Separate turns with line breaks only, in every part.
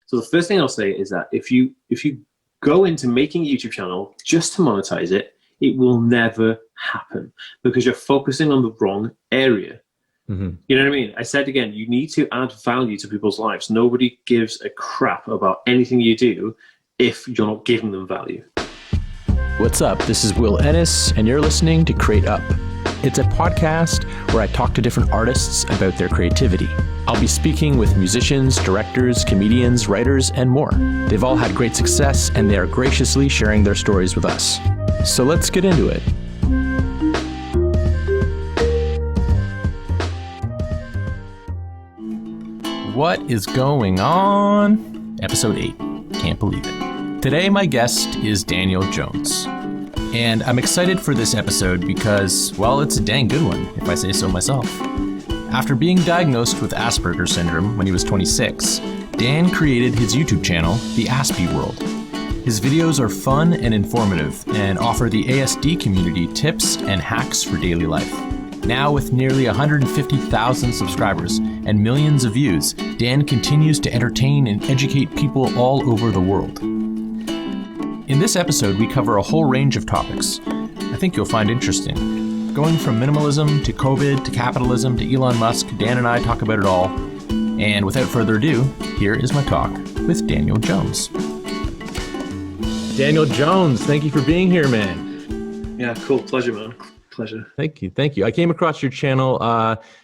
So the first thing I'll say is that if you go into making a YouTube channel just to monetize it, it will never happen because you're focusing on the wrong area. You know what I mean? I said again, you need to add value to people's lives. Nobody gives a crap about anything you do if you're not giving them value.
What's up? This is Will Ennis, and you're listening to Create Up. It's a podcast where I talk to different artists about their creativity. I'll be speaking with musicians, directors, comedians, writers, and more. They've all had great success, and they are graciously sharing their stories with us. So let's get into it. What is going on? Episode 8. Can't believe it. Today, my guest is Daniel Jones. And I'm excited for this episode because, well, it's a dang good one, if I say so myself. After being diagnosed with Asperger syndrome when he was 26, Dan created his YouTube channel, The Aspie World. His videos are fun and informative and offer the ASD community tips and hacks for daily life. Now with nearly 150,000 subscribers and millions of views, Dan continues to entertain and educate people all over the world. In this episode, we cover a whole range of topics I think you'll find interesting. Going from minimalism to COVID to capitalism to Elon Musk, Dan and I talk about it all. And without further ado, here is my talk with Daniel Jones. Daniel Jones, thank you for being here, man.
Yeah, cool. Pleasure, man. Pleasure.
Thank you. Thank you. I came across your channel,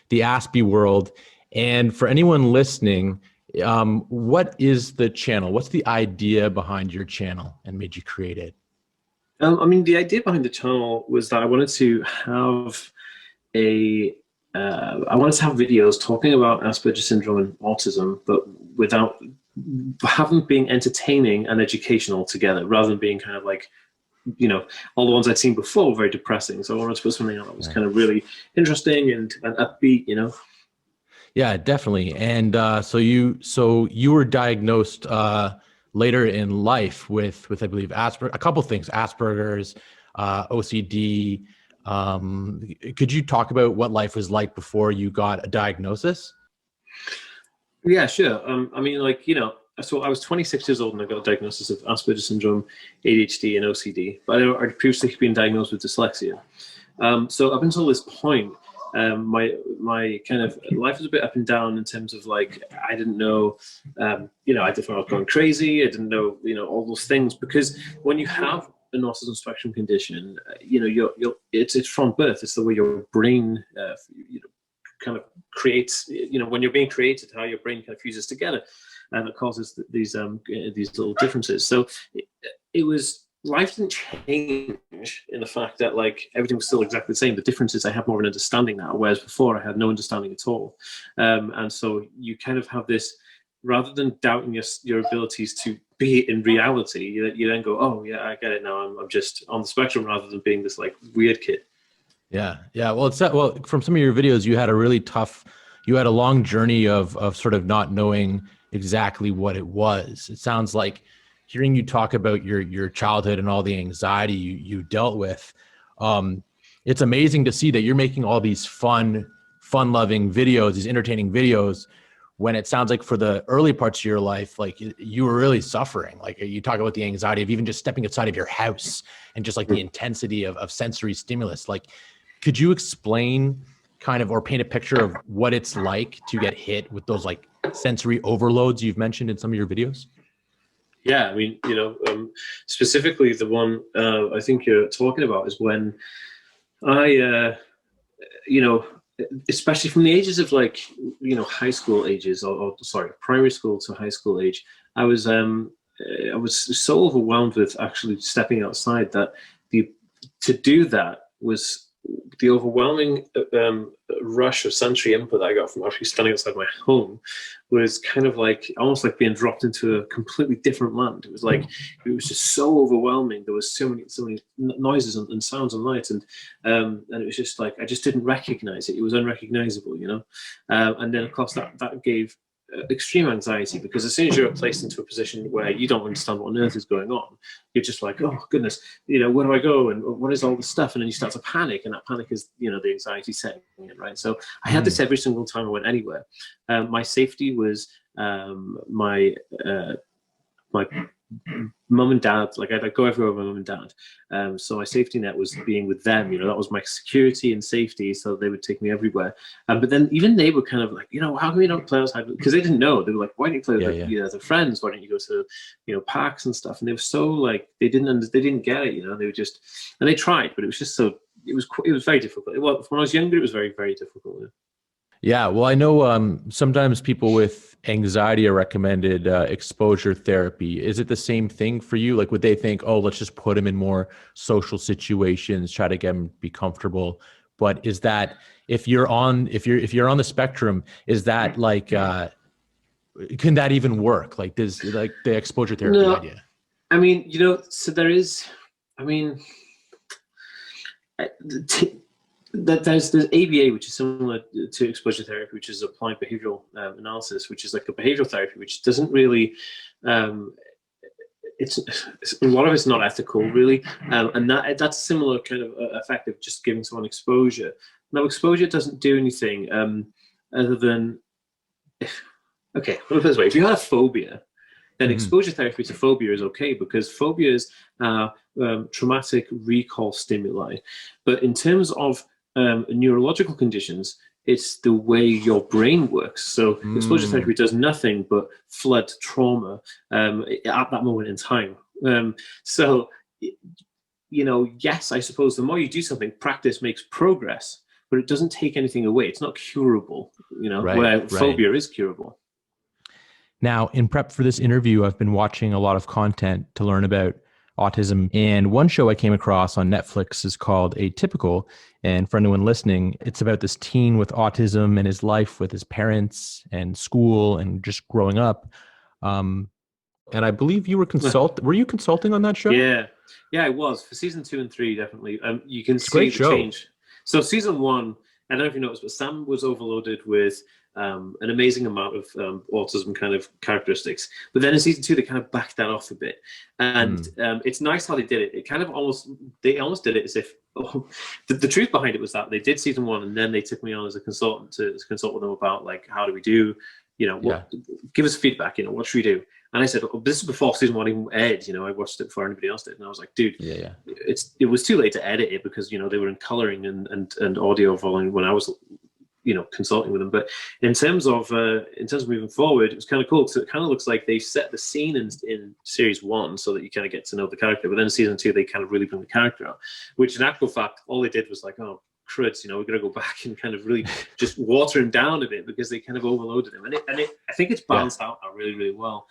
The Aspie World. And for anyone listening, what is the channel? What's the idea behind your channel and made you create it?
I mean, the idea behind the channel was that I wanted to have videos talking about Asperger syndrome and autism, but without having being entertaining and educational together, rather than being kind of like, you know, all the ones I'd seen before were very depressing. So I wanted to put something out that was kind of really interesting and upbeat, you know?
Yeah, definitely. And so you were diagnosed later in life with I believe Asperger, a couple things, Asperger's, OCD. Could you talk about what life was like before you got a diagnosis?
Yeah, sure. I mean, like, you know, so I was 26 years old and I got a diagnosis of Asperger syndrome, ADHD, and OCD. But I'd previously been diagnosed with dyslexia. So up until this point, my kind of life was a bit up and down in terms of like, I didn't know, you know, I didn't know I was going crazy. I didn't know, you know, all those things, because when you have an autism spectrum condition, you know, it's from birth. It's the way your brain, you know, kind of creates, you know, when you're being created, how your brain kind of fuses together, and it causes these little differences. So it was, life didn't change in the fact that like everything was still exactly the same. The difference is I have more of an understanding now, whereas before I had no understanding at all. And so you kind of have this, rather than doubting your abilities to be in reality, you then go, oh yeah, I get it now. I'm just on the spectrum, rather than being this like weird kid.
Yeah. Well, from some of your videos, you had a long journey of sort of not knowing exactly what it was. It sounds like, hearing you talk about your childhood and all the anxiety you dealt with, it's amazing to see that you're making all these fun-loving videos, these entertaining videos, when it sounds like for the early parts of your life, like you were really suffering. Like you talk about the anxiety of even just stepping outside of your house and just like the intensity of sensory stimulus. Like, could you explain kind of, or paint a picture of what it's like to get hit with those like sensory overloads you've mentioned in some of your videos?
Yeah, I mean, you know, specifically the one I think you're talking about is when I, you know, especially from the ages of like, you know, high school ages, or primary school to high school age, I was so overwhelmed with actually stepping outside that to do that was the overwhelming rush of sensory input that I got from actually standing outside my home was kind of like almost like being dropped into a completely different land. It was like, it was just so overwhelming. There was so many noises and sounds and lights, and it was just like I just didn't recognize it. It was unrecognizable, you know. And then of course that gave extreme anxiety, because as soon as you're placed into a position where you don't understand what on earth is going on, you're just like, oh goodness, you know, where do I go and what is all this stuff? And then you start to panic, and that panic is, you know, the anxiety setting in, right? So I had this every single time I went anywhere. My safety was my my mum and dad, like I'd go everywhere with my mum and dad. So my safety net was being with them, that was my security and safety. So they would take me everywhere. But then even they were kind of like, how come you don't play outside? Because they didn't know. They were like, why don't you play with their friends? Why don't you go to, parks and stuff? And they were so like, they didn't get it, they were just, and they tried, but it was just so, it was very difficult. Well, when I was younger, it was very, very difficult.
Yeah, well, I know sometimes people with anxiety are recommended exposure therapy. Is it the same thing for you? Like, would they think, oh, let's just put him in more social situations, try to get him to be comfortable? But is that if you're on the spectrum, is that like can that even work? Like, does like the exposure therapy idea?
I mean, so there is. I mean. There's ABA, which is similar to exposure therapy, which is applied behavioral analysis, which is like a behavioral therapy, which doesn't really, it's a lot of it's not ethical really, and that's similar kind of effect of just giving someone exposure. Now, exposure doesn't do anything other than, okay, put it this way: if you had a phobia, then exposure therapy to phobia is okay, because phobias are traumatic recall stimuli. But in terms of neurological conditions, it's the way your brain works. So exposure therapy does nothing but flood trauma at that moment in time. So, yes, I suppose the more you do something, practice makes progress, but it doesn't take anything away. It's not curable, where phobia is curable.
Now, in prep for this interview, I've been watching a lot of content to learn about autism. And one show I came across on Netflix is called Atypical. And for anyone listening, it's about this teen with autism and his life with his parents and school and just growing up. And I believe you were were you consulting on that show?
Yeah, I was for season 2 and 3, definitely. You can see the change. So season 1, I don't know if you noticed, but Sam was overloaded with an amazing amount of autism kind of characteristics. But then in season 2, they kind of backed that off a bit. And it's nice how they did it. It kind of almost did it as if, the truth behind it was that they did season 1, and then they took me on as a consultant to consult with them about, like, how do we do, give us feedback, what should we do? And I said, this is before season 1 even aired, I watched it before anybody else did. And I was like, dude, it was too late to edit it, because, they were in coloring and audio volume when I was, consulting with them. But in terms of moving forward, it was kind of cool, because it kind of looks like they set the scene in series 1 so that you kind of get to know the character. But then in season 2, they kind of really bring the character out, which in actual fact, all they did was like, oh, cruds, we're going to go back and kind of really just water him down a bit, because they kind of overloaded him. And I think it's balanced out now really, really well.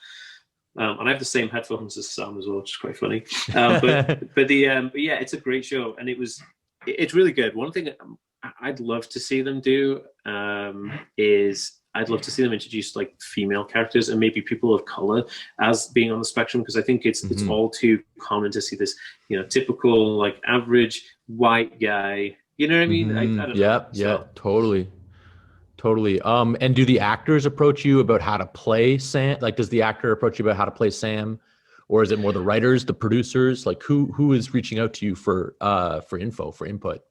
And I have the same headphones as Sam as well, which is quite funny. But yeah, it's a great show, and it's really good. One thing I'd love to see them do is I'd love to see them introduce like female characters and maybe people of color as being on the spectrum, because I think it's all too common to see this, typical like average white guy. You know what I mean? I don't know.
Yeah, totally. And do the actors approach you about how to play Sam? Like, does the actor approach you about how to play Sam, or is it more the writers, the producers? Like, who is reaching out to you for info, for input?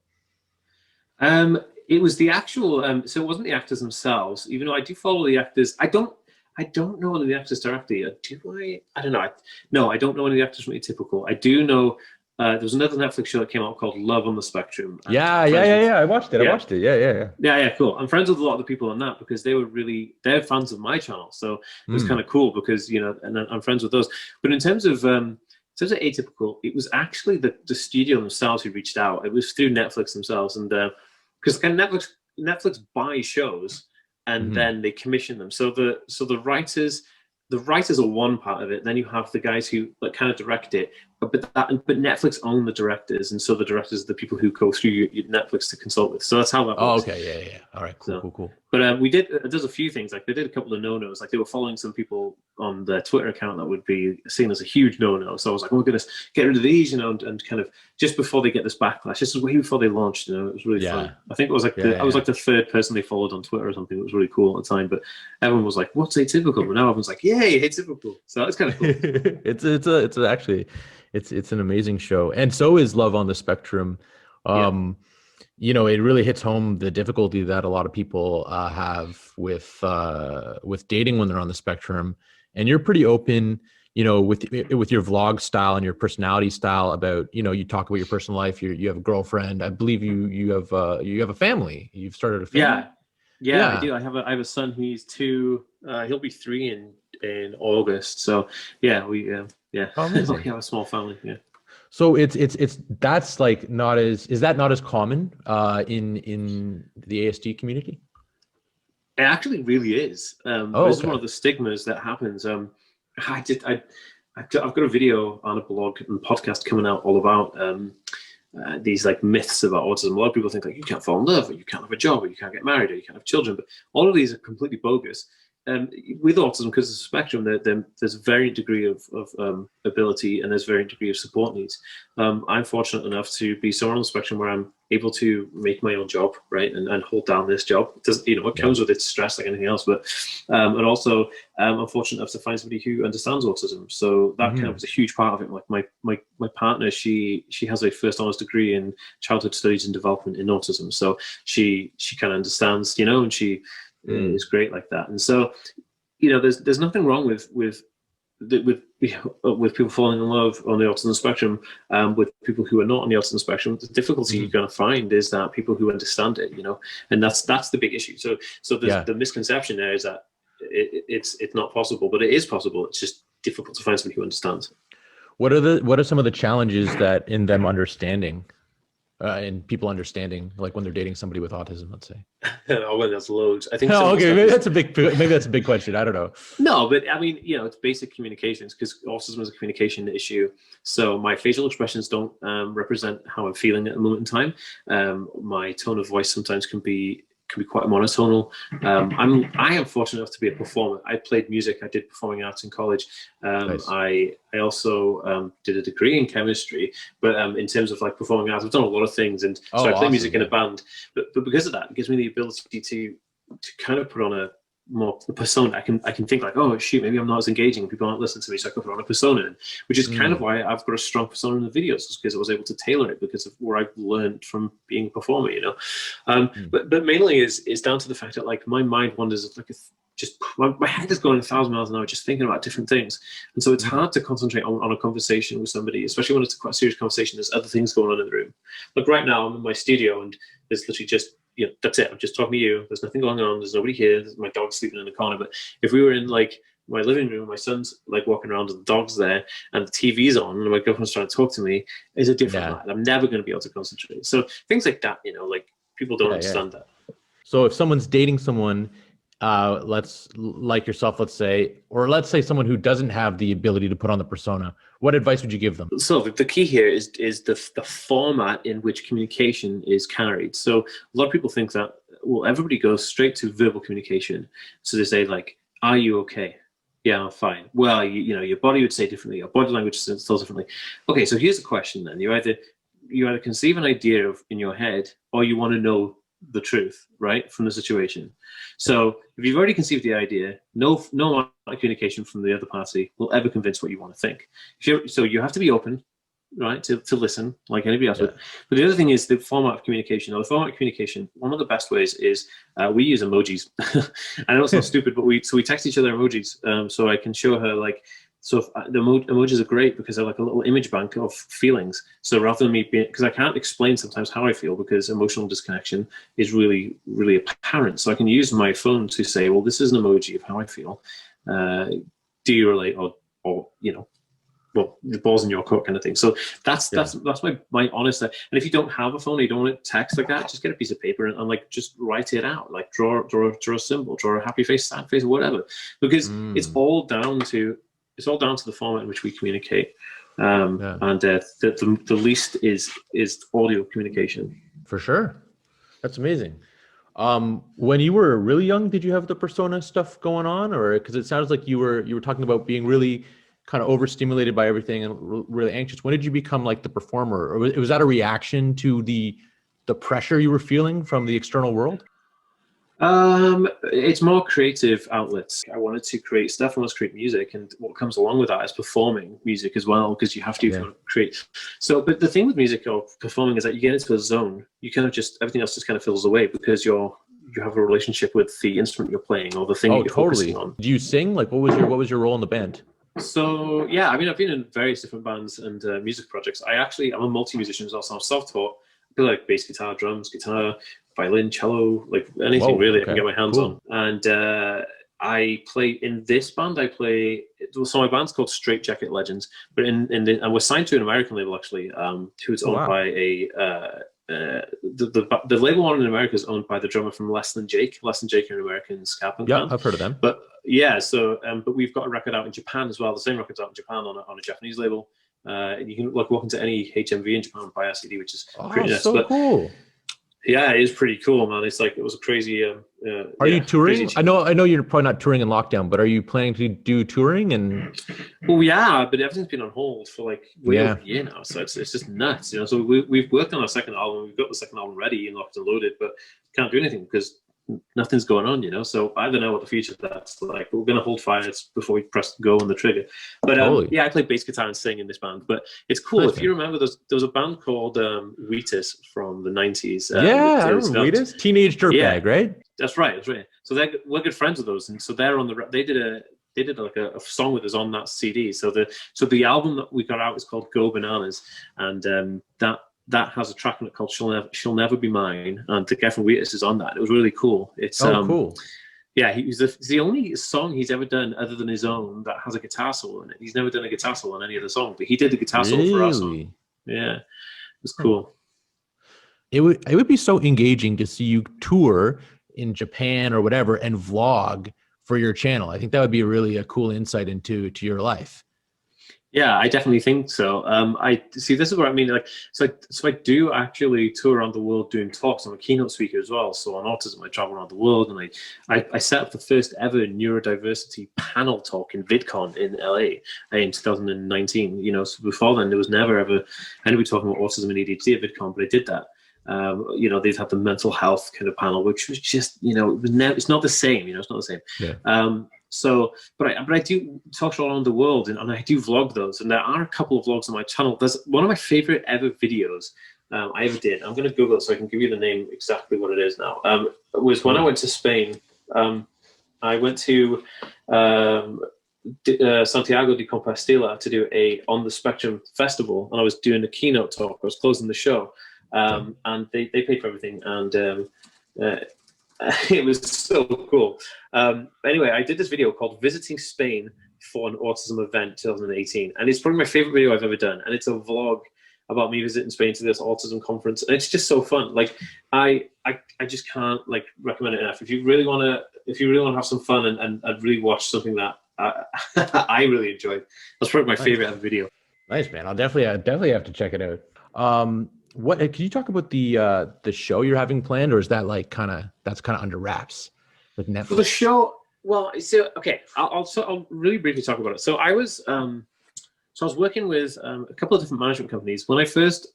It was the actual. So it wasn't the actors themselves, even though I do follow the actors. I don't know any of the actors directly. Do I? I don't know. No, I don't know any of the actors from Atypical. I do know. There was another Netflix show that came out called Love on the Spectrum.
Yeah. I watched it. Yeah.
Cool. I'm friends with a lot of the people on that, because they're fans of my channel. So it was kind of cool, because, and I'm friends with those. But in terms of Atypical, it was actually the studio themselves who reached out. It was through Netflix themselves. And because kind of Netflix buys shows and then they commission them. So the writers are one part of it. Then you have the guys who like kind of direct it, but Netflix own the directors, and so the directors are the people who go through your Netflix to consult with. So that's how that works.
Oh, okay, yeah. All right, cool.
But there's a few things, like they did a couple of no-nos, like they were following some people on their Twitter account that would be seen as a huge no-no. So I was like, oh my goodness, get rid of these, and kind of just before they get this backlash. This is way before they launched, it was really fun. I think it was like I was like the third person they followed on Twitter or something. It was really cool at the time, but everyone was like, what's Atypical? But now everyone's like, yay, Atypical. So it's kind of cool.
It's an amazing show, and so is Love on the Spectrum. it really hits home the difficulty that a lot of people have with dating when they're on the spectrum. And you're pretty open, with your vlog style and your personality style about, you talk about your personal life. You have a girlfriend. I believe you have a family. You've started a family.
Yeah, I do. I have a son. He's 2. He'll be 3 in August. So yeah, we
Oh, amazing.
we have a small family. Yeah.
So that's like is that not as common in the ASD community?
It actually really is. This is one of the stigmas that happens. I've got a video on a blog and podcast coming out all about these like myths about autism. A lot of people think like you can't fall in love, or you can't have a job, or you can't get married, or you can't have children. But all of these are completely bogus. With autism, because of the spectrum, there's a varying degree of ability, and there's varying degree of support needs. I'm fortunate enough to be somewhere on the spectrum where I'm able to make my own job, right, and hold down this job. It does, it comes with its stress like anything else, but and also I'm fortunate enough to find somebody who understands autism. So that kind of was a huge part of it. Like my partner, she has a first honours degree in childhood studies and development in autism. So she kind of understands, and she is great like that. And so, there's nothing wrong with people falling in love on the autism spectrum. With people who are not on the autism spectrum, the difficulty you're going to find is that people who understand it, and that's the big issue. So the misconception there is that it's not possible, but it is possible. It's just difficult to find somebody who understands.
What are some of the challenges that in them understanding? And people understanding, like when they're dating somebody with autism, let's say.
Oh, well, there's loads. I think.
Oh, okay, maybe that's a big question. I don't know.
No, but I mean, it's basic communications, because autism is a communication issue. So my facial expressions don't represent how I'm feeling at the moment in time. My tone of voice sometimes can be quite monotonal. I am fortunate enough to be a performer. I played music. I did performing arts in college. Nice. I also did a degree in chemistry. But in terms of like performing arts, I've done a lot of things, and so I play music in a band. But because of that, it gives me the ability to kind of put on a more persona. I can think like, oh shoot, maybe I'm not as engaging, people aren't listening to me, so I can put on a persona, which is kind of why I've got a strong persona in the videos, because I was able to tailor it because of where I've learned from being a performer, but mainly is down to the fact that like my mind wanders like my head is going 1,000 miles an hour just thinking about different things, and so it's hard to concentrate on a conversation with somebody, especially when it's quite a serious conversation. There's other things going on in the room. Like right now I'm in my studio and there's literally just that's it. I'm just talking to you. There's nothing going on. There's nobody here. My dog's sleeping in the corner. But if we were in like my living room, my son's like walking around and the dog's there and the TV's on and my girlfriend's trying to talk to me, is a different life. I'm never going to be able to concentrate. So things like that, like people don't understand that.
So if someone's dating someone, like yourself, let's say someone who doesn't have the ability to put on the persona, what advice would you give them? So
the key here is the format in which communication is carried. So a lot of people think that, well, everybody goes straight to verbal communication. So they say like, are you okay? Yeah, I'm fine. Well, your body would say differently. Your body language says differently. Okay, so here's the question then. You either conceive an idea in your head, or you want to know the truth, right, from the situation. So if you've already conceived the idea, no communication from the other party will ever convince what you want to think. So you have to be open, right, to listen like anybody else would. But the other thing is the format of communication. One of the best ways is we use emojis. I know it's not stupid, but we text each other emojis. So I can show her like, so the emojis are great because they're like a little image bank of feelings. So rather than me because I can't explain sometimes how I feel because emotional disconnection is really, really apparent. So I can use my phone to say, well, this is an emoji of how I feel. Do you relate, or well, the ball's in your court kind of thing. So that's my honest. And if you don't have a phone, you don't want to text like that, just get a piece of paper and like just write it out. Like draw a symbol, draw a happy face, sad face, whatever. Because it's all down to the format in which we communicate, and the least is audio communication.
For sure, that's amazing. When you were really young, did you have the persona stuff going on, or because it sounds like you were talking about being really kind of overstimulated by everything and really anxious? When did you become like the performer, or was that a reaction to the pressure you were feeling from the external world?
It's more creative outlets. I wanted to create stuff. I wanted to create music, and what comes along with that is performing music as well, because you have to kind of create. So, but the thing with music or performing is that you get into a zone. You kind of just everything else just kind of fills away because you have a relationship with the instrument you're playing or the thing you're focusing on.
Do you sing? Like, what was your role in the band?
So yeah, I mean, I've been in various different bands and music projects. I'm a multi-musician as well, so I'm self-taught. I play like bass guitar, drums, guitar, violin, cello, like anything really I can get my hands on. And I play in this band. So my band's called Straight Jacket Legends, but and we're signed to an American label actually, who's owned by the label one in America is owned by the drummer from Less Than Jake. Less Than Jake are an American ska punk band.
I've heard of them.
But yeah, so but we've got a record out in Japan as well. The same record's out in Japan on a Japanese label. And you can walk into any HMV in Japan and buy a CD, which is pretty nice.
So cool.
Yeah, it is pretty cool, man. It's like it was a crazy.
Are you touring? I know you're probably not touring in lockdown, but are you planning to do touring? And
well, yeah, but everything's been on hold for like way over a year now, so it's just nuts, you know. So we've worked on our second album. We've got the second album ready and locked and loaded, but can't do anything because nothing's going on, you know. So I don't know what the future that's like. But we're gonna hold fire before we press go on the trigger. But yeah, I play bass guitar and sing in this band. But it's cool. If you remember, there was a band called Wheatus from the 90s.
I remember Wheatus. Teenage Dirtbag, right?
That's right. So we're good friends with those, and so they're on the. They did like a song with us on that CD. So the album that we got out is called Go Bananas, and that has a track on it called She'll Never Be Mine, and the guy from Wheatus is on that. It was really cool. It's
cool.
Yeah, it's the only song he's ever done other than his own that has a guitar solo in it. He's never done a guitar solo on any other song, but he did the guitar solo for our song. Yeah, it was cool.
It would be so engaging to see you tour in Japan or whatever and vlog for your channel. I think that would be really a cool insight into your life.
Yeah, I definitely think so. I see. This is what I mean. Like, so I do actually tour around the world doing talks. I'm a keynote speaker as well. So on autism, I travel around the world, and I set up the first ever neurodiversity panel talk in VidCon in LA in 2019. You know, so before then there was never ever anybody talking about autism and ADHD at VidCon, but I did that. You know, they've had the mental health kind of panel, which was just, you know, it's not the same. You know, it's not the same. Yeah. So, but I do talk all around the world, and I do vlog those, and there are a couple of vlogs on my channel. There's one of my favorite ever videos I ever did. I'm going to Google it so I can give you the name exactly what it is now. It was when I went to Spain. I went to Santiago de Compostela to do a On the Spectrum festival, and I was doing a keynote talk. I was closing the show, and they paid for everything, and it was so cool. Anyway, I did this video called Visiting Spain for an Autism Event 2018, and it's probably my favorite video I've ever done, and it's a vlog about me visiting Spain to this autism conference, and it's just so fun. Like I just can't like recommend it enough. If you really want to have some fun and really watch something that I really enjoyed, that's probably my favorite ever video.
Nice, man. I'll definitely have to check it out. What can you talk about the show you're having planned, or is that like that's kind of under wraps with Netflix?
Well, the show, so okay, I'll really briefly talk about it. So I was working with a couple of different management companies. When I first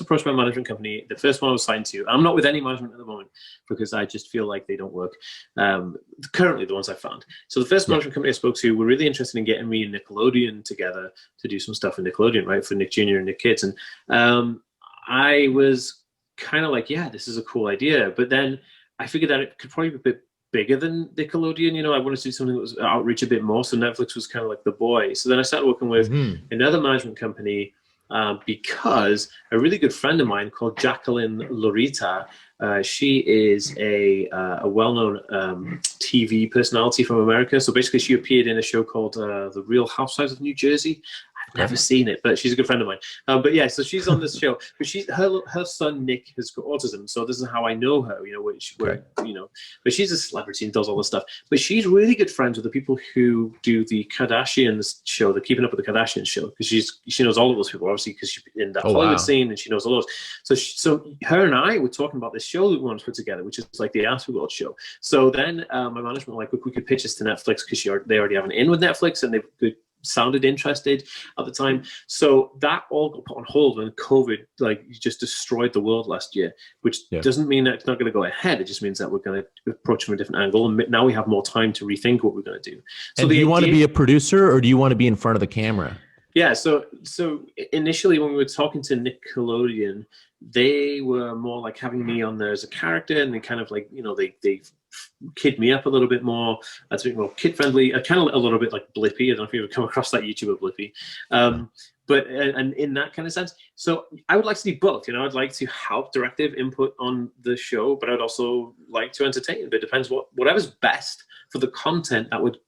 approached my management company, the first one I was signed to, I'm not with any management at the moment because I just feel like they don't work. Currently, the ones I found. So the first management company I spoke to were really interested in getting me and Nickelodeon together to do some stuff in Nickelodeon, right, for Nick Jr. and Nick Kids, and I was kind of like, yeah, this is a cool idea. But then I figured that it could probably be a bit bigger than Nickelodeon. You know, I wanted to do something that was outreach a bit more. So Netflix was kind of like the boy. So then I started working with another management company because a really good friend of mine called Jacqueline Lorita, she is a well-known TV personality from America. So basically she appeared in a show called The Real Housewives of New Jersey. Never seen it, but she's a good friend of mine. But yeah, so she's on this show. But her son Nick has got autism, so this is how I know her. You know, you know. But she's a celebrity and does all this stuff. But she's really good friends with the people who do the Kardashians show, the Keeping Up with the Kardashians show, because she knows all of those people, obviously, because she's in that Hollywood scene and she knows all those. So her and I were talking about this show that we want to put together, which is like the Aspie World show. So then my management were like, look, we could pitch this to Netflix because they already have an in with Netflix, and they could sounded interested at the time. So that all got put on hold when COVID just destroyed the world last year, which doesn't mean that it's not going to go ahead. It just means that we're going to approach from a different angle, and now we have more time to rethink what we're going to do. So
and do you want to be a producer, or do you want to be in front of the camera?
Yeah, so initially when we were talking to Nickelodeon, they were more like having me on there as a character, and they kind of they kid me up a little bit more. That's a bit more kid friendly, kind of a little bit like Blippi. I don't know if you've ever come across that YouTuber Blippi, but and in that kind of sense. So I would like to do both. I'd like to help directive input on the show, but I'd also like to entertain. But it depends whatever's best for the content that would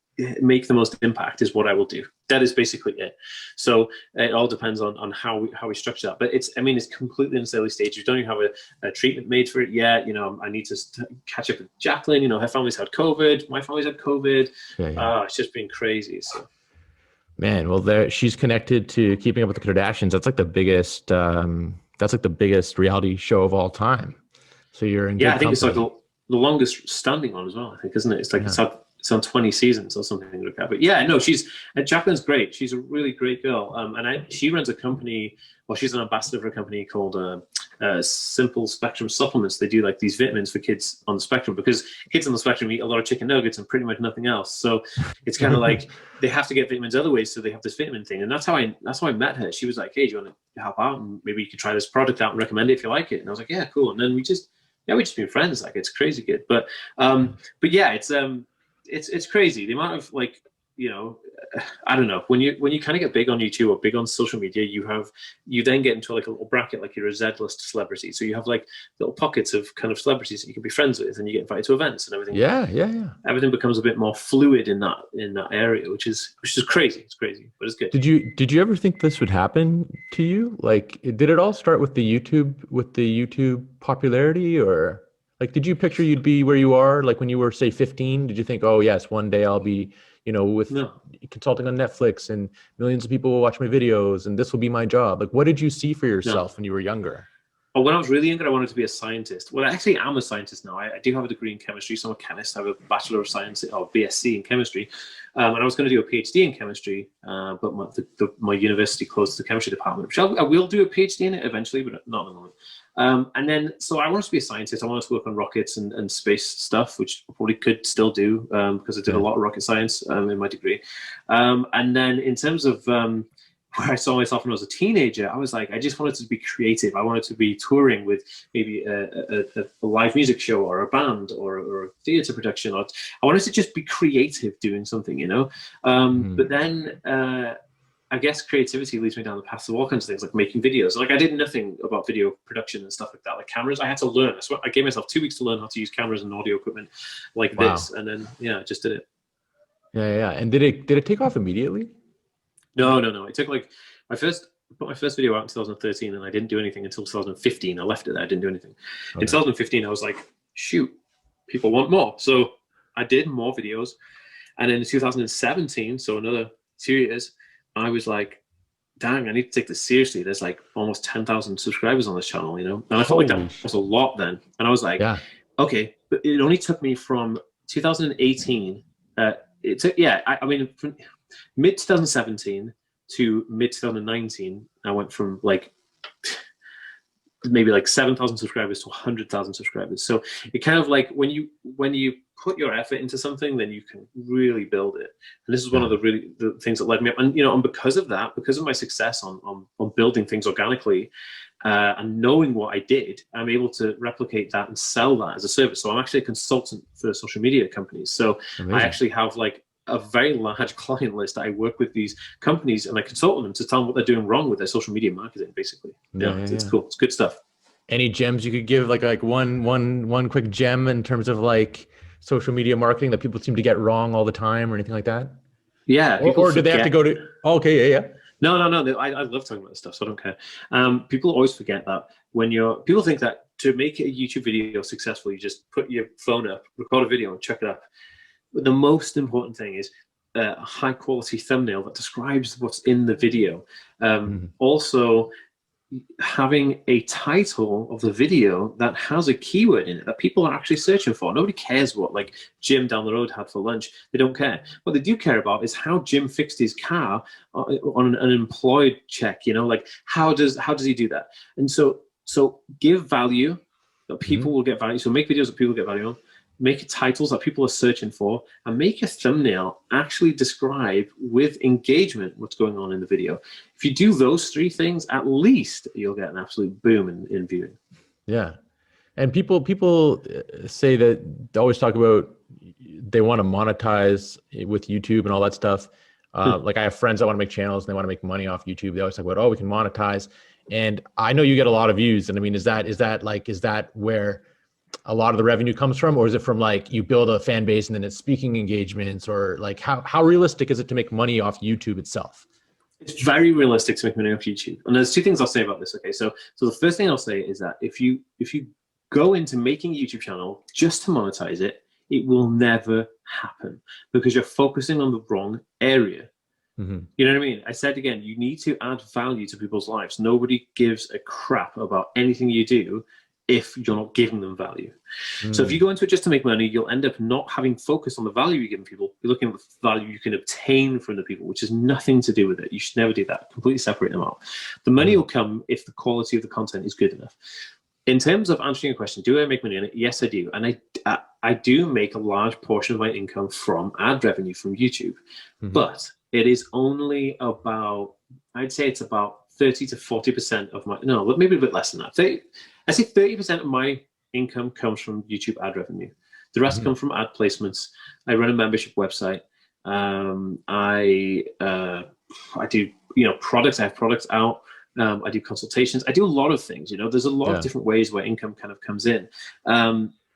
make the most impact is what I will do. That is basically it. So it all depends on how we structure that. But it's completely in its early stage. We don't even have a treatment made for it yet. I need to catch up with Jacqueline. Her family's had COVID. My family's had COVID. It's just been crazy. So.
Man, well, she's connected to Keeping Up with the Kardashians. That's like the biggest. That's like the biggest reality show of all time. So you're in. Yeah,
I think it's like the longest standing one as well. I think, isn't it? It's like it's on 20 seasons or something like that. But yeah, no, Jacqueline's great. She's a really great girl. And she runs a company, she's an ambassador for a company called Simple Spectrum Supplements. They do like these vitamins for kids on the spectrum, because kids on the spectrum eat a lot of chicken nuggets and pretty much nothing else. So it's kind of like they have to get vitamins other ways. So they have this vitamin thing. And that's how I met her. She was like, hey, do you want to help out? And maybe you could try this product out and recommend it if you like it. And I was like, yeah, cool. And then we just been friends. Like, it's crazy good. But yeah, it's crazy the amount of I don't know, when you kind of get big on YouTube or big on social media, you then get into like a little bracket, like you're a Z-list celebrity. So you have like little pockets of kind of celebrities that you can be friends with, and you get invited to events and everything.
Yeah.
Everything becomes a bit more fluid in that area, which is crazy. It's crazy, but it's good.
Did you ever think this would happen to you? Like, did it all start with the YouTube popularity, or like, did you picture you'd be where you are, like when you were, say, 15? Did you think, oh yes, one day I'll be, consulting on Netflix and millions of people will watch my videos and this will be my job? Like, what did you see for yourself when you were younger?
Well, when I was really younger, I wanted to be a scientist. Well, actually, I'm a scientist now. I do have a degree in chemistry, so I'm a chemist. I have a Bachelor of Science, or BSc in chemistry. And I was going to do a PhD in chemistry, but my university closed the chemistry department, which I will do a PhD in it eventually, but not at the moment. And then, so I wanted to be a scientist. I wanted to work on rockets and space stuff, which I probably could still do because I did a lot of rocket science in my degree. And then in terms of where I saw myself when I was a teenager, I was like, I just wanted to be creative. I wanted to be touring with maybe a live music show or a band or a theater production. I wanted to just be creative doing something, But then I guess creativity leads me down the path of all kinds of things, like making videos. Like, I did nothing about video production and stuff like that, like cameras. I had to learn. I gave myself 2 weeks to learn how to use cameras and audio equipment like this. And then, I just did it.
Yeah. And did it take off immediately?
No. It took like I put my first video out in 2013, and I didn't do anything until 2015. I left it there. I didn't do anything. Okay. In 2015, I was like, shoot, people want more. So I did more videos. And then in 2017, so another 2 years, I was like, dang, I need to take this seriously. There's like almost 10,000 subscribers on this channel, And I felt like that was a lot then. And I was like, okay, but it only took me from 2018. From mid 2017 to mid 2019, I went from like maybe like 7,000 subscribers to 100,000 subscribers. So it kind of like when you put your effort into something, then you can really build it. And this is one of the things that led me up. And and because of that, because of my success on building things organically, and knowing what I did, I'm able to replicate that and sell that as a service. So I'm actually a consultant for social media companies. So amazing. I actually have like a very large client list. I work with these companies and I consult with them to tell them what they're doing wrong with their social media marketing, basically. It's cool. It's good stuff.
Any gems you could give, like one quick gem in terms of like social media marketing that people seem to get wrong all the time or anything like that?
Yeah.
Or do they have to go to,
No. I love talking about this stuff, so I don't care. People always forget that people think that to make a YouTube video successful, you just put your phone up, record a video and check it up. But the most important thing is a high quality thumbnail that describes what's in the video. Also, having a title of the video that has a keyword in it that people are actually searching for. Nobody cares what like Jim down the road had for lunch. They don't care. What they do care about is how Jim fixed his car on an unemployed check. You know, like how does he do that? And so give value that people will get value. So make videos that people get value on. Make titles that people are searching for, and make your thumbnail actually describe with engagement what's going on in the video. If you do those three things, at least you'll get an absolute boom in viewing.
Yeah. And people say that they always talk about they want to monetize with YouTube and all that stuff. Like I have friends that want to make channels and they want to make money off YouTube. They always talk about, oh, we can monetize. And I know you get a lot of views. And I mean, is that where a lot of the revenue comes from, or is it from like you build a fan base and then it's speaking engagements, or like how realistic is it to make money off YouTube itself?
It's very realistic to make money off YouTube. And there's two things I'll say about this. Okay, so the first thing I'll say is that if you go into making a YouTube channel just to monetize it, it will never happen because you're focusing on the wrong area. You know what I mean? I said again, you need to add value to people's lives. Nobody gives a crap about anything you do if you're not giving them value. So if you go into it just to make money, you'll end up not having focus on the value you're giving people. You're looking at the value you can obtain from the people, which has nothing to do with it. You should never do that. Completely separate them out. The money will come if the quality of the content is good enough. In terms of answering your question, do I make money on it? Yes, I do. And I do make a large portion of my income from ad revenue from YouTube. But it is only about, I'd say it's about 30 to 40% of my, no, maybe a bit less than that. I say 30% of my income comes from YouTube ad revenue. The rest come from ad placements. I run a membership website. I do, products. I have products out. I do consultations. I do a lot of things. There's a lot of different ways where income kind of comes in.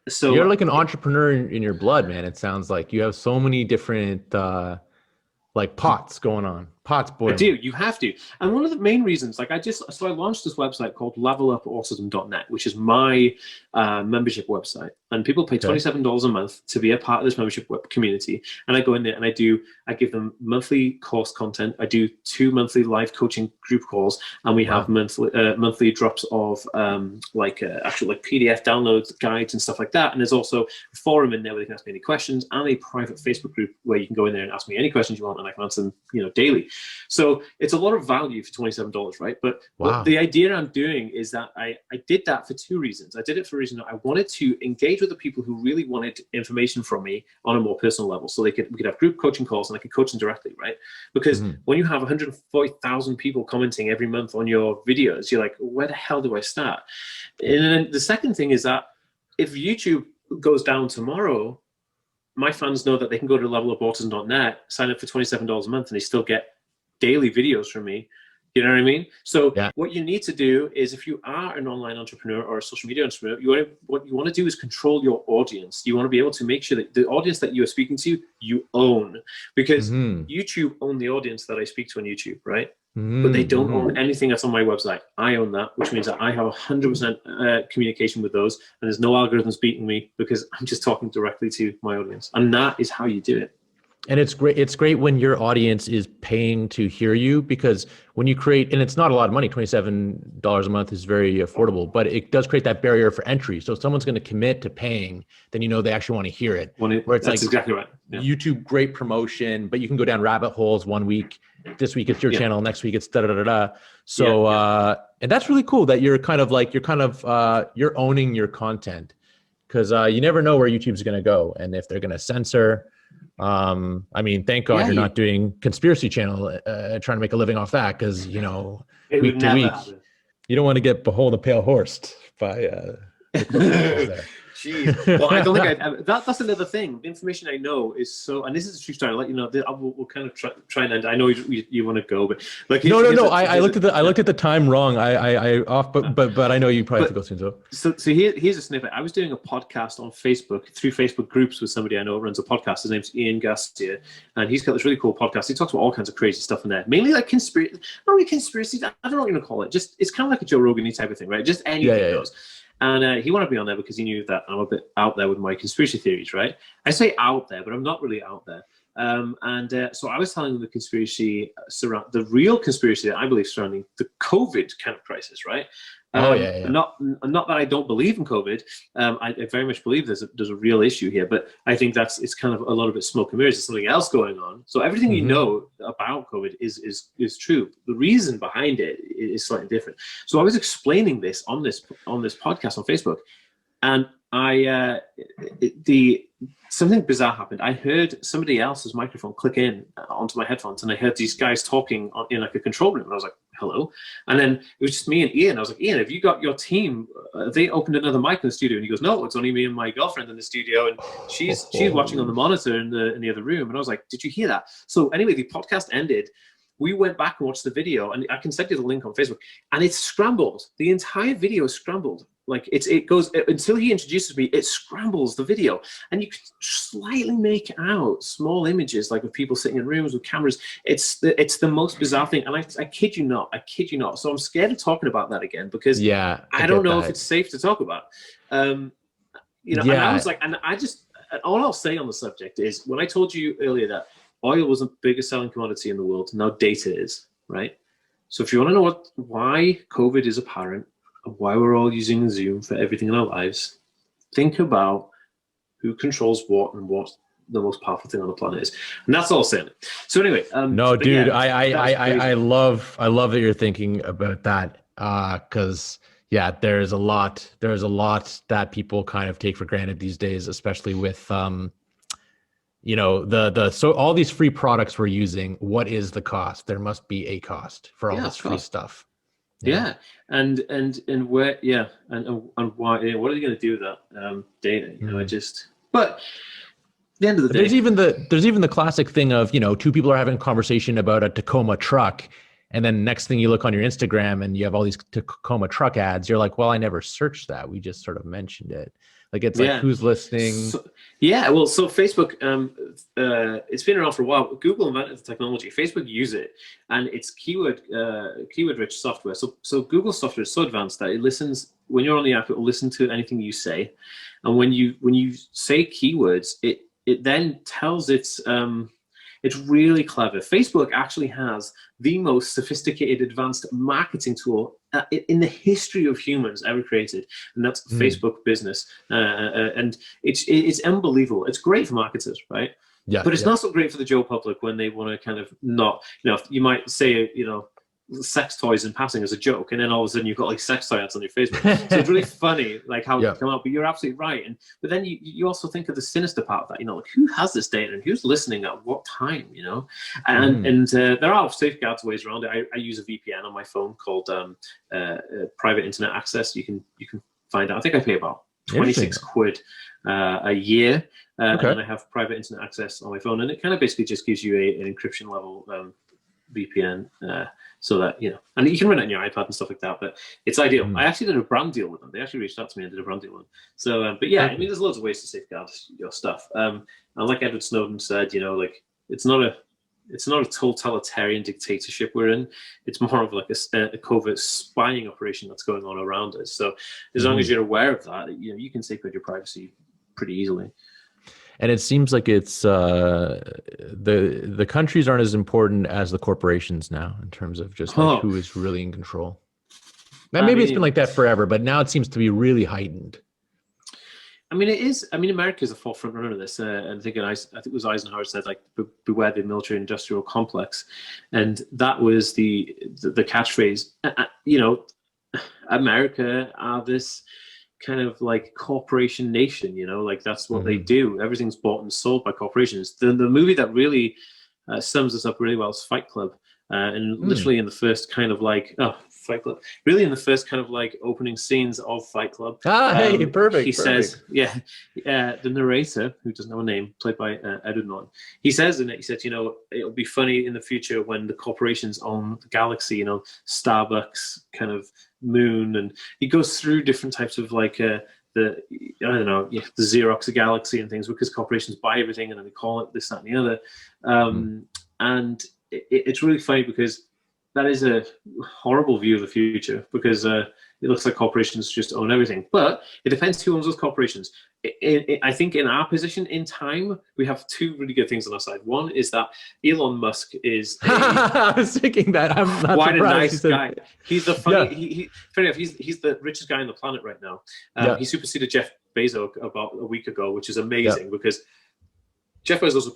So
you're like an entrepreneur in your blood, man. It sounds like you have so many different like pots going on, pots boiling.
I do. You have to. And one of the main reasons, I launched this website called levelupautism.net, which is my membership website. And people pay $27 a month to be a part of this membership community. And I go in there and I give them monthly course content. I do 2 monthly live coaching group calls, and we have monthly drops of actual PDF downloads, guides, and stuff like that. And there's also a forum in there where they can ask me any questions, and a private Facebook group where you can go in there and ask me any questions you want, and I can answer them, daily. So it's a lot of value for $27, right? But what the idea I'm doing is that I did that for 2 reasons. I did it for a reason that I wanted to engage with the people who really wanted information from me on a more personal level. So we could have group coaching calls and I could coach them directly, right? Because when you have 140,000 people commenting every month on your videos, you're like, where the hell do I start? And then the second thing is that if YouTube goes down tomorrow, my fans know that they can go to levelupautism.net, sign up for $27 a month, and they still get daily videos from me. You know what I mean? So what you need to do is, if you are an online entrepreneur or a social media entrepreneur, what you want to do is control your audience. You want to be able to make sure that the audience that you are speaking to, you own. Because YouTube own the audience that I speak to on YouTube, right? But they don't own anything that's on my website. I own that, which means that I have 100% communication with those, and there's no algorithms beating me because I'm just talking directly to my audience. And that is how you do it.
And it's great. It's great when your audience is paying to hear you, because when you create, and it's not a lot of money, $27 a month is very affordable, but it does create that barrier for entry. So if someone's going to commit to paying, then they actually want to hear it. Where it's
that's exactly right. Yeah.
YouTube, great promotion, but you can go down rabbit holes one week. This week it's your channel, next week it's da-da-da-da. So, and that's really cool that you're you're owning your content, because you never know where YouTube's going to go. And if they're going to censor, thank God you're not doing conspiracy channel, trying to make a living off that. Cause week to week, you don't want to get behold a pale horse by,
Jeez. Well, I don't think that's another thing. The information I know is so, and this is a true story. I'll let you know. We'll kind of try and end. I know you want to go, but
no. I looked at the time wrong. I off, but I know you probably have to go soon.
So here's a snippet. I was doing a podcast on Facebook through Facebook groups with somebody I know who runs a podcast. His name's Ian Garcia, and he's got this really cool podcast. He talks about all kinds of crazy stuff in there, mainly like conspiracy. Not really conspiracy. I don't know what you're gonna call it. Just it's kind of like a Joe Rogan type of thing, right? Just anything goes. And he wanted me on there because he knew that I'm a bit out there with my conspiracy theories, right? I say out there, but I'm not really out there. So I was telling them the conspiracy the real conspiracy that I believe surrounding the COVID kind of crisis, right? Not that I don't believe in COVID. I very much believe there's a real issue here, but I think it's kind of a lot of it smoke and mirrors. There's something else going on. So everything you know about COVID is true. The reason behind it is slightly different. So I was explaining this on this podcast on Facebook, and something bizarre happened. I heard somebody else's microphone click in onto my headphones, and I heard these guys talking in like a control room. And I was like, hello. And then it was just me and Ian. I was like, Ian, have you got your team? They opened another mic in the studio. And he goes, no, it's only me and my girlfriend in the studio. And she's watching on the monitor in the other room. And I was like, did you hear that? So anyway, the podcast ended. We went back and watched the video, and I can send you the link on Facebook, and it's scrambled. The entire video is scrambled. Like it goes until he introduces me, it scrambles the video, and you can slightly make out small images like of people sitting in rooms with cameras. It's the most bizarre thing, and I kid you not. So I'm scared of talking about that again because I don't know if it's safe to talk about. And I was like, and all I'll say on the subject is when I told you earlier that oil was the biggest selling commodity in the world, now data is, right? So if you want to know why COVID is apparent, why we're all using Zoom for everything in our lives, think about who controls what and what the most powerful thing on the planet is. And that's all I'm saying. So anyway.
No, dude, I love that you're thinking about that. Cause there's a lot that people kind of take for granted these days, especially with, so all these free products we're using, what is the cost? There must be a cost for all this free stuff. And where and why, what are you going to do with that data? But at the end of the day, there's even the classic thing of two people are having a conversation about a Tacoma truck, and then next thing you look on your Instagram and you have all these Tacoma truck ads. You're like, well, I never searched that. We just sort of mentioned it. Like it's like who's listening? So Facebook, it's been around for a while. Google invented the technology. Facebook use it, and it's keyword rich software. So Google software is so advanced that it listens when you're on the app. It will listen to anything you say, and when you say keywords, it then tells it's really clever. Facebook actually has the most sophisticated, advanced marketing tool in the history of humans ever created, and that's Facebook Business. And it's unbelievable. It's great for marketers, right? Yeah. But it's not so great for the Joe public when they want to kind of not, you might say, sex toys in passing as a joke, and then all of a sudden you've got like sex toy ads on your Facebook. So it's really funny, like how it come out. But you're absolutely right. But then you also think of the sinister part of that. Like who has this data and who's listening at what time? And there are safeguards ways around it. I use a VPN on my phone called private internet access. You can find out. I think I pay about 26 quid a year, and I have private internet access on my phone, and it kind of basically just gives you an encryption level VPN. So that, and you can run it on your iPad and stuff like that, but it's ideal. I actually did a brand deal with them. They actually reached out to me and did a brand deal with them. So, but there's loads of ways to safeguard your stuff. And like Edward Snowden said, it's not a totalitarian dictatorship we're in. It's more of like a covert spying operation that's going on around us. So as long as you're aware of that, you can safeguard your privacy pretty easily. And it seems like it's the countries aren't as important as the corporations now in terms of just who is really in control. Now, maybe it's been like that forever, but now it seems to be really heightened.
It is. America is a forefront runner of this. And I think it was Eisenhower said, like, beware the military-industrial complex. And that was the catchphrase. America are this kind of like corporation nation, like that's what they do. Everything's bought and sold by corporations. The movie that really sums this up really well is Fight Club, and literally in the first kind of like Fight Club, really in the first kind of like opening scenes of Fight Club.
Perfect.
He says, the narrator, who doesn't have a name, played by Edward Norton, he says in it, he said, it'll be funny in the future when the corporations own the galaxy, Starbucks, kind of moon, and he goes through different types of like the Xerox galaxy and things, because corporations buy everything and then they call it this, that, and the other. And it's really funny because that is a horrible view of the future, because it looks like corporations just own everything. But it depends who owns those corporations. I think in our position in time, we have two really good things on our side. One is that Elon Musk is
I was thinking that. I'm not
quite a
surprised.
nice guy. He's the funny.
Yeah.
Fair enough. He's the richest guy on the planet right now.
Yeah.
He superseded Jeff Bezos about a week ago, which is amazing, because Jeff Bezos is a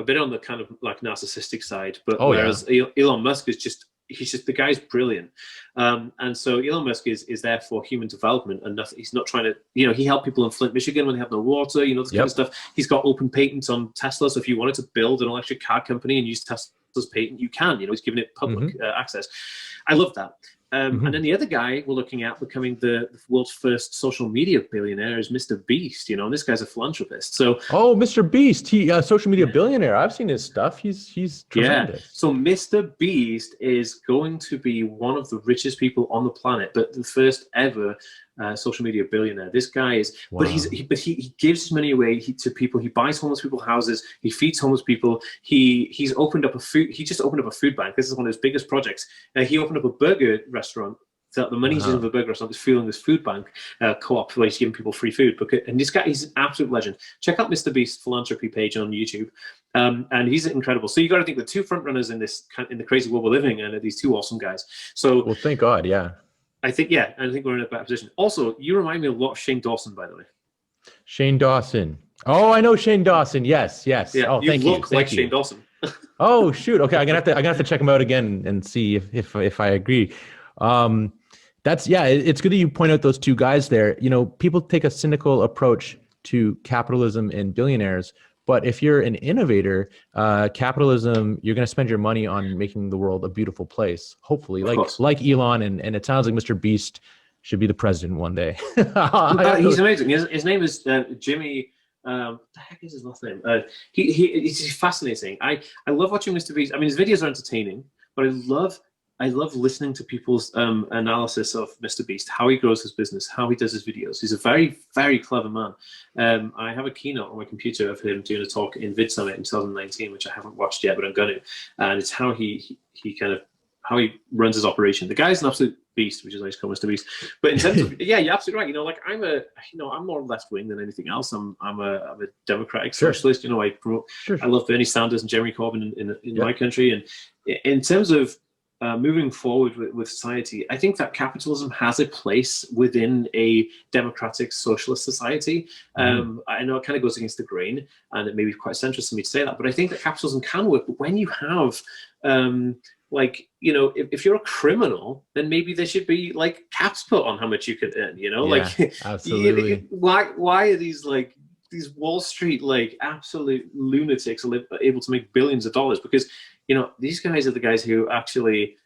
bit on the kind of like narcissistic side, but whereas Elon Musk is he's just the guy's brilliant. And so Elon Musk is there for human development, and he's not trying to, he helped people in Flint, Michigan when they have no water, this kind of stuff. He's got open patents on Tesla. So if you wanted to build an electric car company and use Tesla's patent, you can, he's giving it public access. I love that. And then the other guy we're looking at becoming the world's first social media billionaire is Mr. Beast, and this guy's a philanthropist. So
Mr. Beast, he social media billionaire. I've seen his stuff. He's tremendous.
Yeah. So Mr. Beast is going to be one of the richest people on the planet, but the first ever social media billionaire. This guy is, but he gives his money away to people. He buys homeless people houses. He feeds homeless people. He just opened up a food bank. This is one of his biggest projects. He opened up a burger restaurant. So the money he's using for the burger restaurant is fueling this food bank co-op where he's giving people free food. And this guy, he's an absolute legend. Check out Mr. Beast's philanthropy page on YouTube. And he's incredible. So you got to think the two front runners in the crazy world we're living in are these two awesome guys. So
well, thank God, yeah.
I think we're in a better position. Also, you remind me a lot of Shane Dawson, by the way.
Shane Dawson. Oh, I know Shane Dawson. Yes.
Yeah,
oh,
you look like Shane Dawson.
Oh shoot. Okay, I'm gonna have to check him out again and see if I agree. It's good that you point out those two guys there. People take a cynical approach to capitalism and billionaires, but if you're an innovator, capitalism, you're going to spend your money on making the world a beautiful place, hopefully, like Elon, and it sounds like Mr. Beast should be the president one day.
He's amazing. His name is Jimmy. What the heck is his last name? He's fascinating. I love watching Mr. Beast. I mean, his videos are entertaining, but I love listening to people's analysis of Mr. Beast, how he grows his business, how he does his videos. He's a very, very clever man. I have a keynote on my computer of him doing a talk in Vid Summit in 2019, which I haven't watched yet, but I'm going to. And it's how he runs his operation. The guy's an absolute beast, which is nice to call Mr. Beast. But in terms of, you're absolutely right. I'm more left wing than anything else. I'm a democratic socialist. I promote. Sure. I love Bernie Sanders and Jeremy Corbyn in my country. And in terms of moving forward with society, I think that capitalism has a place within a democratic socialist society. I know it kind of goes against the grain, and it may be quite centrist for me to say that, but I think that capitalism can work. But when you have if you're a criminal, then maybe there should be caps put on how much you can earn,
absolutely.
Why are these Wall Street absolute lunatics able to make billions of dollars? Because these guys are the guys who actually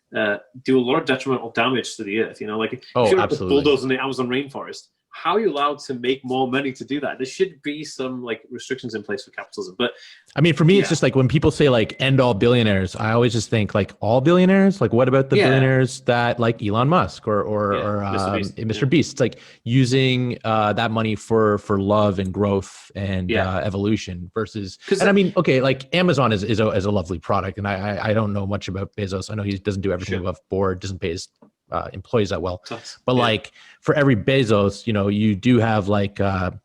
do a lot of detrimental damage to the earth. If you're a bulldozer in the Amazon rainforest, how are you allowed to make more money to do that? There should be some restrictions in place for capitalism. But
I mean, for me, it's just when people say end all billionaires, I always just think all billionaires. What about the billionaires that Elon Musk or Mr. Beast? It's using that money for love and growth and evolution versus. And I mean, Amazon is a lovely product, and I don't know much about Bezos. I know he doesn't do everything above board, doesn't pay his employees that well, but for every Bezos, you do have a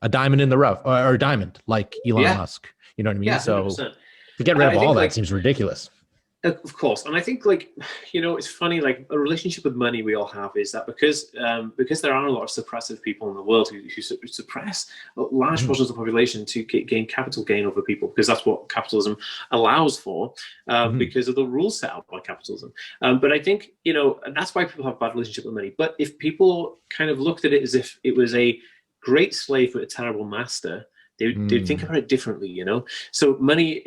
diamond in the rough or a diamond like Elon Musk. You know what I mean? So 100%. To get rid of all that seems ridiculous.
Of course. And I think it's funny, a relationship with money we all have is that because there are a lot of suppressive people in the world who suppress large portions of the population to gain capital gain over people, because that's what capitalism allows for, because of the rules set out by capitalism. But I think, and that's why people have a bad relationship with money. But if people kind of looked at it as if it was a great slave with a terrible master, they'd think about it differently, So money,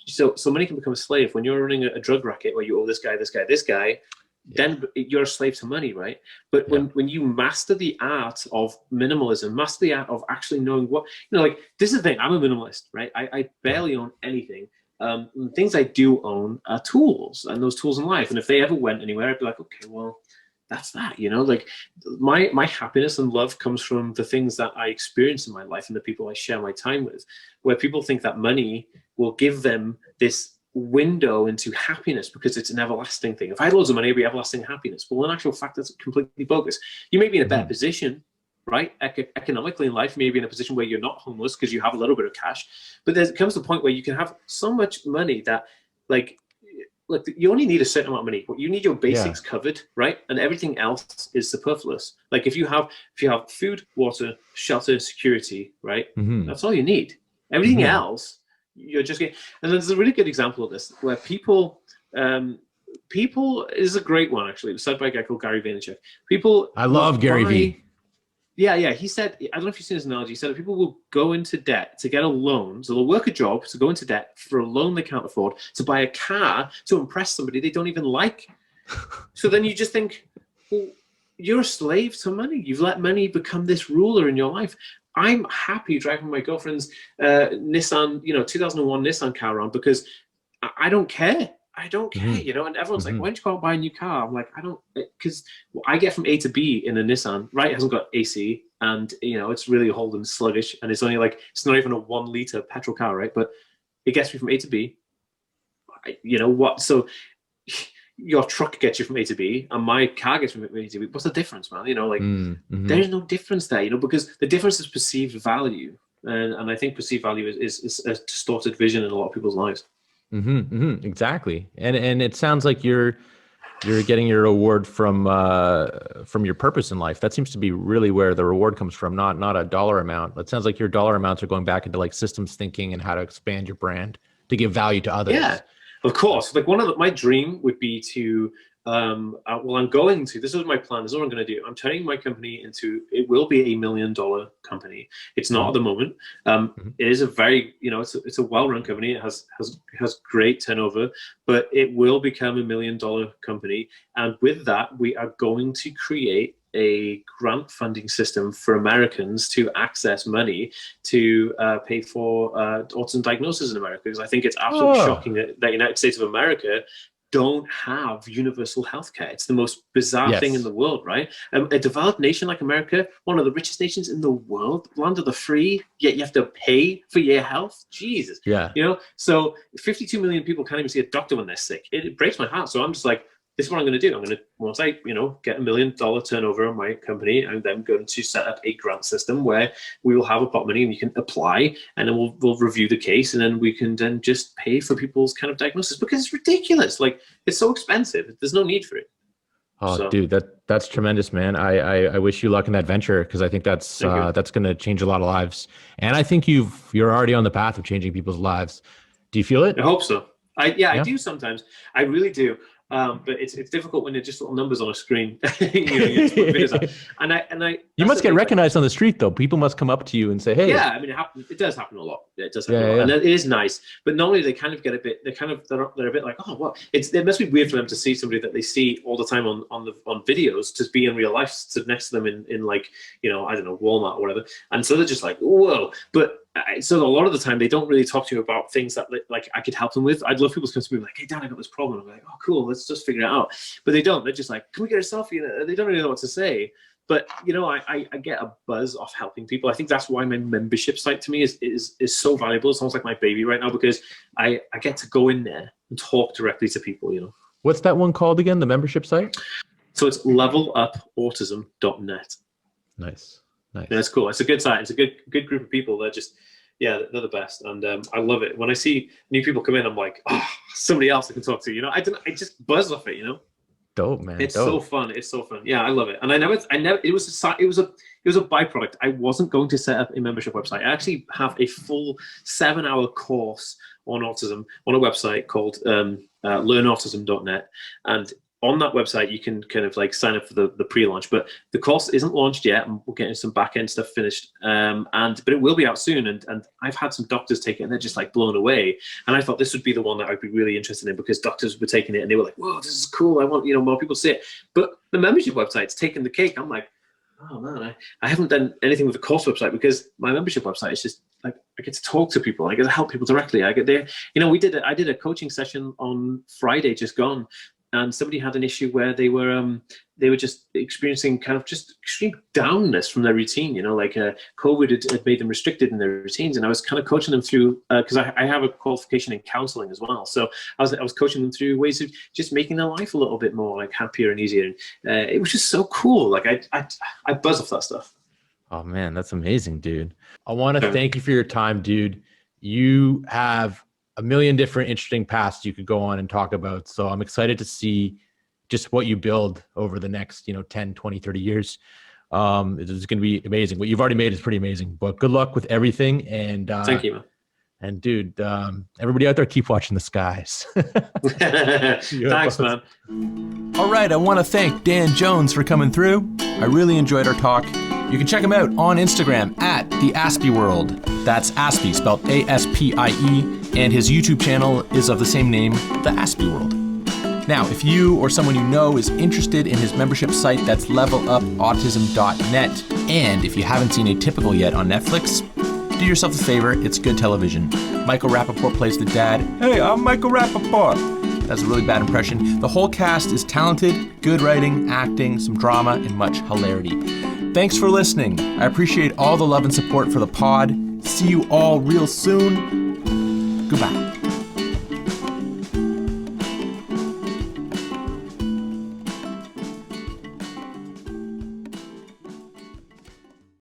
so money can become a slave when you're running a drug racket where you owe this guy. Then you're a slave to money, right? But when you master the art of minimalism, master the art of actually knowing what this is the thing. I'm a minimalist, right? I barely own anything. Things I do own are tools, and those tools in life. And if they ever went anywhere, I'd be like, okay, well, that's that, my happiness and love comes from the things that I experience in my life and the people I share my time with. Where people think that money will give them this window into happiness because it's an everlasting thing. If I had loads of money, it'd be everlasting happiness. Well, in actual fact, that's completely bogus. You may be in a better position, right? Economically in life, maybe in a position where you're not homeless because you have a little bit of cash. But there comes the point where you can have so much money that, like, look, you only need a certain amount of money. You need your basics covered, right? And everything else is superfluous. Like if you have food, water, shelter, security, right? That's all you need. Everything else, you're just getting. And there's a really good example of this where people is a great one actually. It was said by a guy called Gary Vaynerchuk. I love Gary V. Yeah. He said, I don't know if you've seen his analogy. He said that people will go into debt to get a loan. So they'll work a job to go into debt for a loan they can't afford, to buy a car to impress somebody they don't even like. So then you just think, well, you're a slave to money. You've let money become this ruler in your life. I'm happy driving my girlfriend's Nissan, 2001 Nissan car around because I don't care. I don't care, and everyone's like, why don't you go out and buy a new car? I'm like, I don't, because I get from A to B in a Nissan, right? It hasn't got AC and, it's really old and sluggish and it's only it's not even a 1 liter petrol car, right? But it gets me from A to B. So your truck gets you from A to B and my car gets from A to B. What's the difference, man? There's no difference there, because the difference is perceived value. And I think perceived value is a distorted vision in a lot of people's lives.
Exactly. And it sounds like you're getting your reward from your purpose in life. That seems to be really where the reward comes from, not a dollar amount. It sounds like your dollar amounts are going back into systems thinking and how to expand your brand to give value to others.
Yeah, of course. My dream would be to, this is my plan. This is what I'm going to do. I'm turning my company it will be $1 million company. It's not at the moment. It is a very, it's a well-run company. It has great turnover, but it will become $1 million company. And with that, we are going to create a grant funding system for Americans to access money to pay for autism diagnosis in America. Because I think it's absolutely shocking that the United States of America don't have universal healthcare. It's the most bizarre thing in the world, right? A developed nation like America, one of the richest nations in the world, land of the free, yet you have to pay for your health. Jesus.
Yeah.
So 52 million people can't even see a doctor when they're sick. It breaks my heart. So I'm just like, this is what I'm going to do. I'm going to, once I, get $1 million turnover on my company, I'm then going to set up a grant system where we will have a pot of money and you can apply, and then we'll review the case, and then we can then just pay for people's kind of diagnosis, because it's ridiculous. It's so expensive. There's no need for it.
Oh, dude, that's tremendous, man. I wish you luck in that venture, because I think that's going to change a lot of lives. And I think you're already on the path of changing people's lives. Do you feel it?
I hope so. I do sometimes. I really do. But it's difficult when they're just little numbers on a screen. You
must get recognized on the street, though. People must come up to you and say, "Hey."
Yeah, I mean, it does happen a lot. It does happen a lot, and it is nice. But normally they kind of get a bit. They're a bit like, "Oh, what?" It must be weird for them to see somebody that they see all the time on videos to be in real life, stood next to them in I don't know, Walmart or whatever, and so they're just like, "Whoa!" But so a lot of the time they don't really talk to you about things that I could help them with. I'd love people to come to me like, "Hey Dan, I got this problem." I'm like, "Oh cool, let's just figure it out." But they don't. They're just like, "Can we get a selfie?" They don't really know what to say. But I get a buzz off helping people. I think that's why my membership site to me is so valuable. It's almost like my baby right now, because I get to go in there and talk directly to people.
What's that one called again? The membership site?
So it's levelupautism.net.
Nice.
Yeah, it's cool. It's a good site. It's a good group of people. They're just, they're the best. And I love it. When I see new people come in, I'm like, oh, somebody else I can talk to. I just buzz off it.
Dope, man.
It's so fun. It's so fun. Yeah, I love it. And it was a byproduct. I wasn't going to set up a membership website. I actually have a full 7-hour course on autism on a website called learnautism.net. And on that website, you can kind of sign up for the pre-launch, but the course isn't launched yet, and we're getting some back-end stuff finished. But it will be out soon. And I've had some doctors take it, and they're just blown away. And I thought this would be the one that I'd be really interested in, because doctors were taking it and they were like, "Whoa, this is cool. I want more people to see it." But the membership website's taken the cake. I'm like, oh man, I haven't done anything with the course website, because my membership website is just I get to talk to people. I get to help people directly. I get there. I did a coaching session on Friday just gone. and somebody had an issue where they were just experiencing kind of just extreme downness from their routine. Like COVID had made them restricted in their routines, and I was kind of coaching them through because I have a qualification in counseling as well. So I was coaching them through ways of just making their life a little bit more like happier and easier. And it was just so cool. Like I buzz off that stuff.
Oh man, that's amazing, dude. I want to thank you for your time, dude. You have a million different interesting paths you could go on and talk about. So I'm excited to see just what you build over the next, 10, 20, 30 years. It's going to be amazing. What you've already made is pretty amazing, but good luck with everything. And
thank you, man.
And dude, everybody out there, keep watching the skies.
Thanks, man.
All right. I want to thank Dan Jones for coming through. I really enjoyed our talk. You can check him out on Instagram at the Aspie World. That's Aspie, spelled A-S-P-I-E. And his YouTube channel is of the same name, The Aspie World. Now, if you or someone you know is interested in his membership site, that's levelupautism.net. And if you haven't seen Atypical yet on Netflix, do yourself a favor, it's good television. Michael Rappaport plays the dad. Hey, I'm Michael Rappaport. That's a really bad impression. The whole cast is talented, good writing, acting, some drama, and much hilarity. Thanks for listening. I appreciate all the love and support for the pod. See you all real soon. Goodbye.